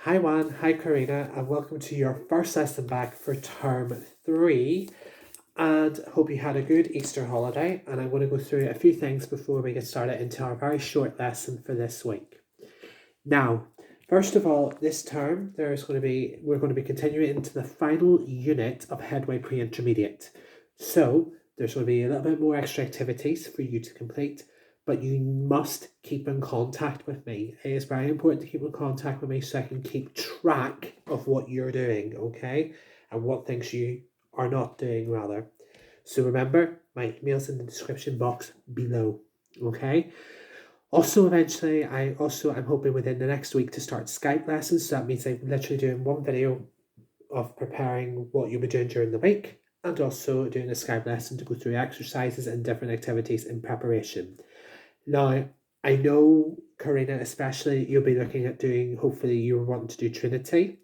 Hi Juan, hi Karina, and welcome to your first lesson back for term 3. And hope you had a good Easter holiday. And I'm going to go through a few things before we get started into our very short lesson for this week. Now, first of all, this term we're going to be continuing into the final unit of Headway Pre-Intermediate. So there's going to be a little bit more extra activities for you to complete, but you must keep in contact with me. It is very important to keep in contact with me so I can keep track of what you're doing, okay? And what things you are not doing, rather. So remember, my email's in the description box below, okay? Also, eventually, I'm hoping within the next week to start Skype lessons. So that means I'm literally doing one video of preparing what you'll be doing during the week, and also doing a Skype lesson to go through exercises and different activities in preparation. Now, I know, Karina, especially, you'll be looking at doing, hopefully you're wanting to do Trinity.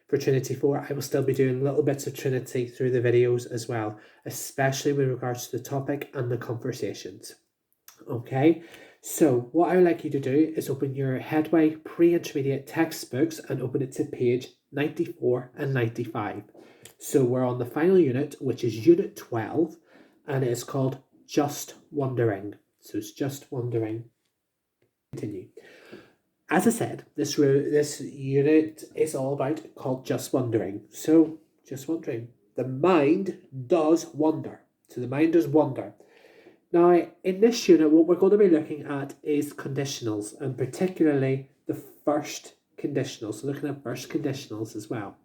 For Trinity 4, I will still be doing little bits of Trinity through the videos as well, especially with regards to the topic and the conversations. Okay, so what I would like you to do is open your Headway Pre-Intermediate textbooks and open it to page 94 and 95. So we're on the final unit, which is unit 12, and it is called Just Wondering. So it's Just Wondering. Continue. As I said, this unit is all about called Just Wondering. So, just wondering. The mind does wonder. So the mind does wonder. Now, in this unit, what we're going to be looking at is conditionals, and particularly the first conditional. So looking at first conditionals as well.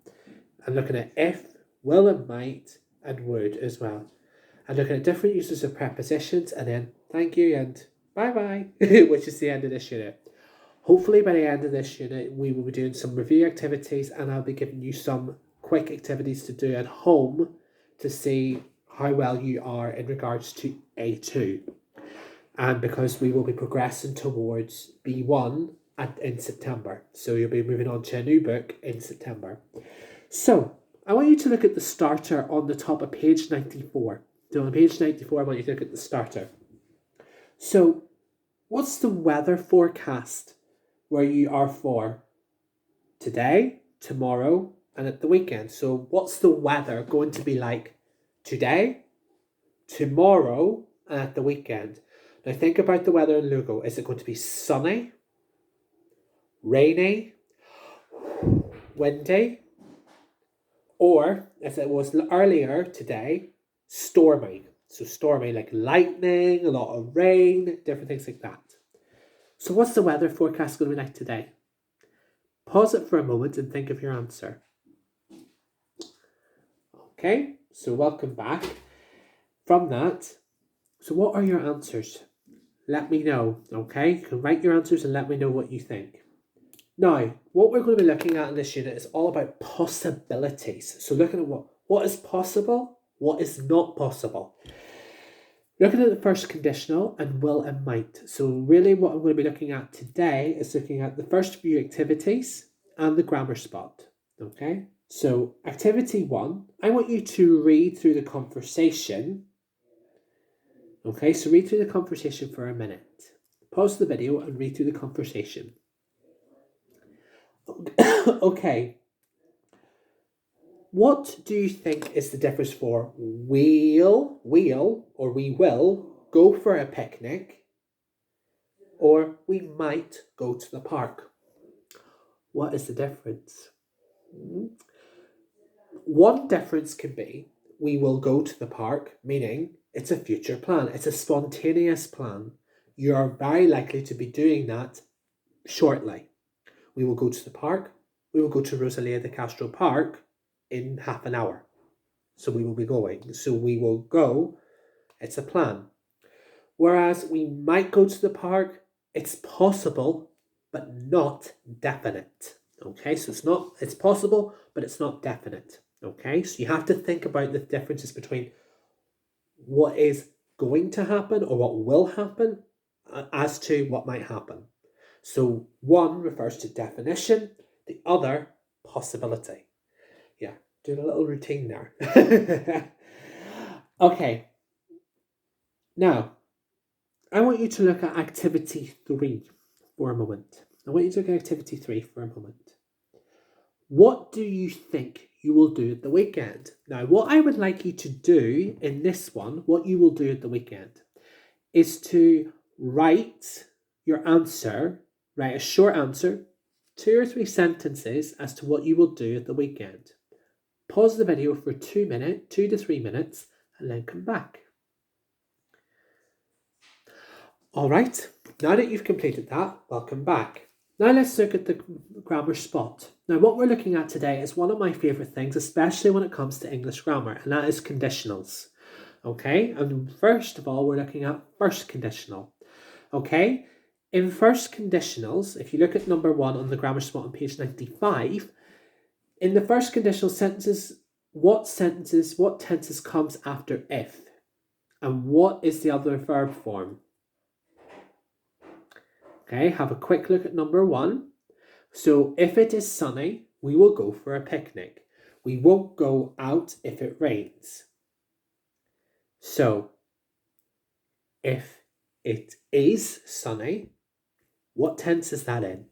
And looking at if, will and might, and would as well. And looking at different uses of prepositions, and then thank you and bye-bye, which is the end of this unit. Hopefully by the end of this unit, we will be doing some review activities, and I'll be giving you some quick activities to do at home to see how well you are in regards to A2. And because we will be progressing towards B1 in September. So you'll be moving on to a new book in September. So I want you to look at the starter on the top of page 94. So on page 94, I want you to look at the starter. So what's the weather forecast where you are for today, tomorrow, and at the weekend? So what's the weather going to be like today, tomorrow, and at the weekend? Now think about the weather in Lugo. Is it going to be sunny, rainy, windy, or as it was earlier today, stormy? So stormy, like lightning, a lot of rain, different things like that. So what's the weather forecast going to be like today? Pause it for a moment and think of your answer. Okay, so welcome back. From that, so what are your answers? Let me know, okay? You can write your answers and let me know what you think. Now, what we're going to be looking at in this unit is all about possibilities. So looking at what is possible, what is not possible. Looking at the first conditional and will and might. So really what I'm going to be looking at today is looking at the first few activities and the grammar spot. Okay, so activity 1, I want you to read through the conversation. Okay, so read through the conversation for a minute. Pause the video and read through the conversation. Okay. What do you think is the difference for we'll or we will go for a picnic, or we might go to the park? What is the difference? One difference could be we will go to the park, meaning it's a future plan. It's a spontaneous plan. You are very likely to be doing that shortly. We will go to the park. We will go to Rosalia de Castro Park in half an hour. So we will be going. So we will go. It's a plan. Whereas we might go to the park, it's possible, but not definite. Okay, so it's possible, but it's not definite. Okay, so you have to think about the differences between what is going to happen or what will happen as to what might happen. So one refers to definition, the other possibility. Yeah, doing a little routine there. Okay. Now, I want you to look at activity 3 for a moment. What do you think you will do at the weekend? Now, what I would like you to do in this one, what you will do at the weekend, is to write your answer, write a short answer, 2 or 3 sentences as to what you will do at the weekend. Pause the video for 2 to 3 minutes, and then come back. All right, now that you've completed that, welcome back. Now let's look at the grammar spot. Now what we're looking at today is one of my favourite things, especially when it comes to English grammar, and that is conditionals. Okay, and first of all, we're looking at first conditional. Okay, in first conditionals, if you look at number 1 on the grammar spot on page 95, in the first conditional sentences, what tenses comes after if? And what is the other verb form? Okay, have a quick look at number 1. So if it is sunny, we will go for a picnic. We won't go out if it rains. So if it is sunny, what tense is that in?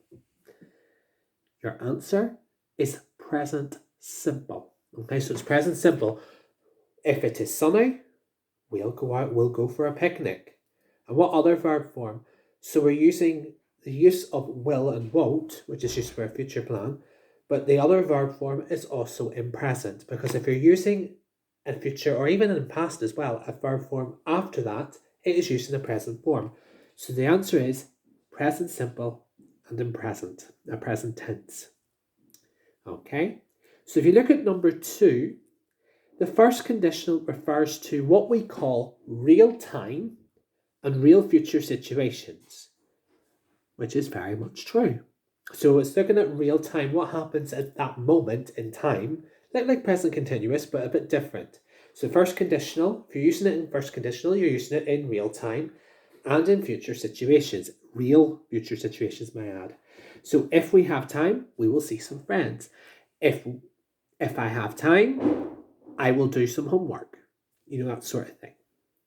Your answer is present simple. Okay, so it's present simple. If it is sunny, we'll go out, we'll go for a picnic. And what other verb form? So we're using the use of will and won't, which is used for a future plan, but the other verb form is also in present, because if you're using in future or even in past as well, a verb form after that, it is used in a present form. So the answer is present simple and in present, a present tense. Okay, so if you look at number 2, the first conditional refers to what we call real time and real future situations, which is very much true. So it's looking at real time, what happens at that moment in time, like present continuous, but a bit different. So first conditional, if you're using it in first conditional, you're using it in real time and in future situations, real future situations, may I add. So if we have time, we will see some friends. If I have time, I will do some homework. You know, that sort of thing.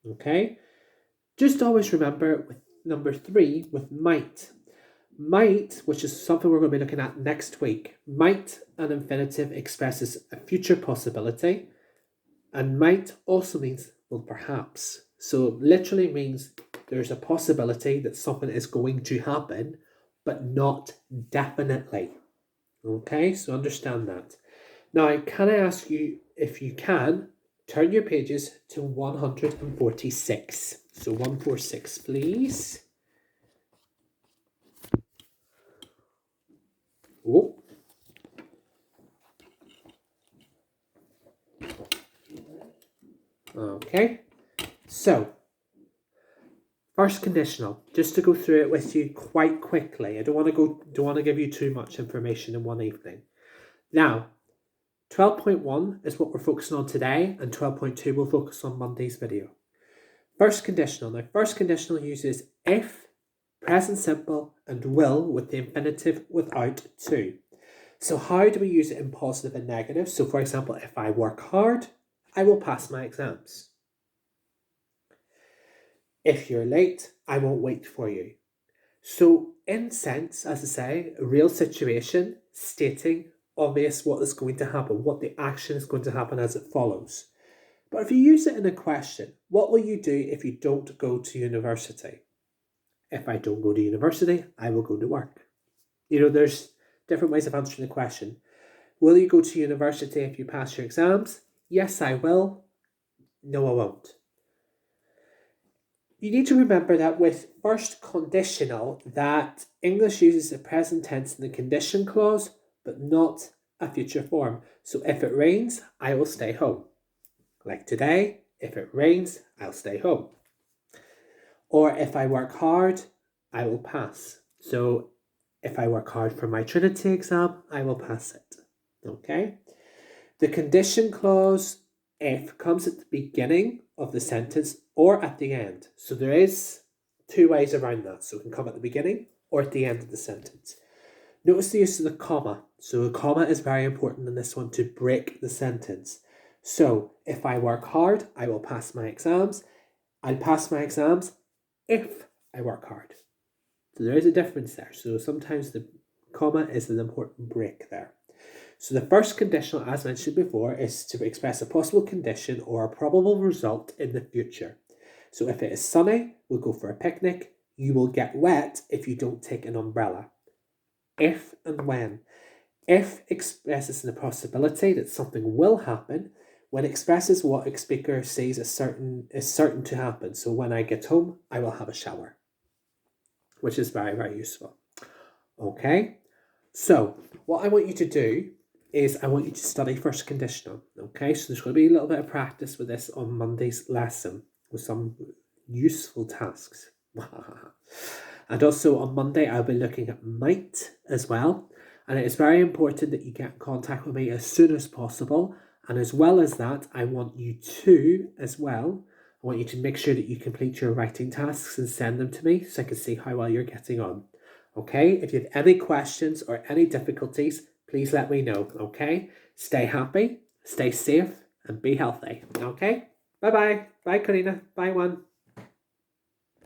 Okay? Just always remember with number 3, with might. Might, which is something we're going to be looking at next week. Might, an infinitive, expresses a future possibility. And might also means, well, perhaps. So literally means there's a possibility that something is going to happen, but not definitely. Okay, so understand that. Now, can I ask you, if you can, turn your pages to 146. So 146, please. Oh. Okay, so first conditional, just to go through it with you quite quickly. I don't want to give you too much information in one evening. Now, 12.1 is what we're focusing on today, and 12.2 will focus on Monday's video. First conditional. Now, first conditional uses if, present simple, and will with the infinitive without to. So how do we use it in positive and negative? So for example, if I work hard, I will pass my exams. If you're late, I won't wait for you. So in sense, as I say, a real situation stating obvious what is going to happen, what the action is going to happen as it follows. But if you use it in a question, what will you do if you don't go to university? If I don't go to university, I will go to work. You know, there's different ways of answering the question. Will you go to university if you pass your exams? Yes, I will. No, I won't. You need to remember that with first conditional, that English uses the present tense in the condition clause, but not a future form. So if it rains, I will stay home. Like today, if it rains, I'll stay home. Or if I work hard, I will pass. So if I work hard for my Trinity exam, I will pass it. Okay? The condition clause, if, comes at the beginning of the sentence or at the end. So there is 2 ways around that. So it can come at the beginning or at the end of the sentence. Notice the use of the comma. So a comma is very important in this one to break the sentence. So if I work hard, I will pass my exams. I'll pass my exams if I work hard. So there is a difference there. So sometimes the comma is an important break there. So the first conditional, as mentioned before, is to express a possible condition or a probable result in the future. So if it is sunny, we'll go for a picnic. You will get wet if you don't take an umbrella. If and when. If expresses the possibility that something will happen. When expresses what a speaker says is certain to happen. So when I get home, I will have a shower, which is very, very useful. Okay, so what I want you to do is I want you to study first conditional. Okay, so there's going to be a little bit of practice with this on Monday's lesson with some useful tasks. And also on Monday, I'll be looking at might as well. And it is very important that you get in contact with me as soon as possible. And as well as that, I want you to, as well, I want you to make sure that you complete your writing tasks and send them to me so I can see how well you're getting on. Okay, if you have any questions or any difficulties, please let me know. Okay, stay happy, stay safe, and be healthy. Okay, bye-bye. Bye, Karina. Bye, one.